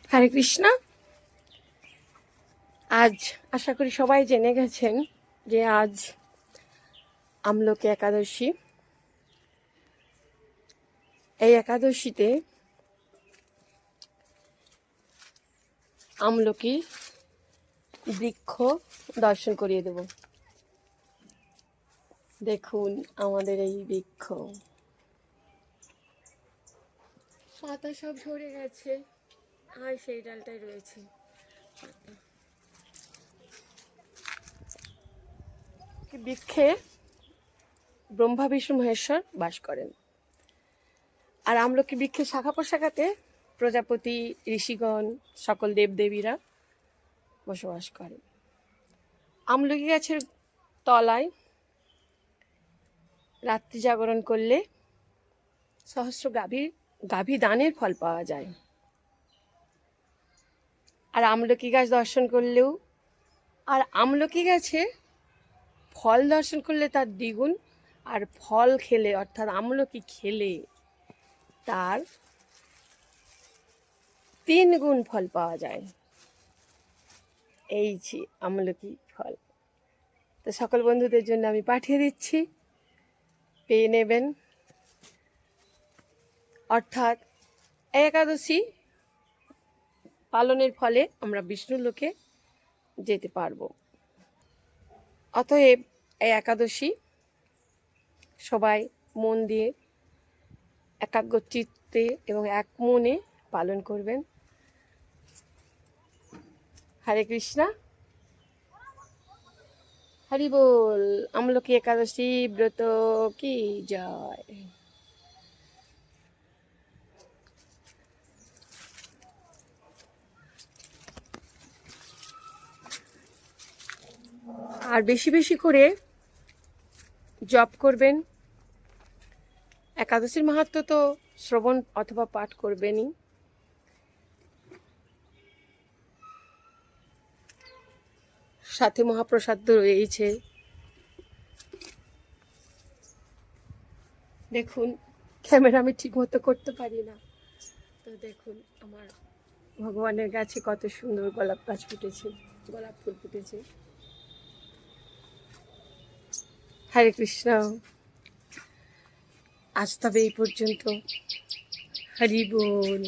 হরে কৃষ্ণ। আজ আশা করি সবাই জেনে গেছেন যে আজ আমলকি একাদশী। এই একাদশীতে আমলকি বৃক্ষ দর্শন করিয়ে দেব। দেখুন আমাদের এই বৃক্ষ, পাতা সব ঝরে গেছে আর সেই ডালটাই রয়েছে পাতা। বৃক্ষে ব্রহ্মা বিষ্ণু মহেশ্বর বাস করেন। আর আমলকি বৃক্ষের শাখা প্রশাখাতে প্রজাপতি, ঋষিগণ, সকল দেবদেবীরা বসবাস করেন। আমলকি গাছের তলায় রাত্রি জাগরণ করলে সহস্র গাভী দানের ফল পাওয়া যায়। আর আমলকি গাছ দর্শন করলেও, আর আমলকি গাছে ফল দর্শন করলে তার দ্বিগুণ, আর ফল খেলে অর্থাৎ আমলকি খেলে তার 3 গুণ ফল পাওয়া যায়। এই যে আমলকি ফল, তো সকল বন্ধুদের জন্য আমি পাঠিয়ে দিচ্ছি, পেয়ে নেবেন। অর্থাৎ একাদশী পালনের ফলে আমরা বিষ্ণু লোকে যেতে পারবো। অতএব এই একাদশী সবাই মন দিয়ে একাগ্র চিত্তে এবং এক মনে পালন করবেন। হরে কৃষ্ণা, হরি বল। আমলকি একাদশী ব্রত কি জয়। আর বেশি বেশি করে জপ করবেন। একাদশীর মাহাত্ম্য তো শ্রবণ অথবা পাঠ করবেনই, সাথে মহাপ্রসাদ তো রয়েছে। দেখুন ক্যামেরা আমি ঠিক মতো করতে পারি না, তো দেখুন আমার ভগবানের গাছে কত সুন্দর গোলাপ গাছ ফুটেছে, গোলাপ ফুল ফুটেছে। হরে কৃষ্ণ। আজ তবে এই পর্যন্ত। হরি বল।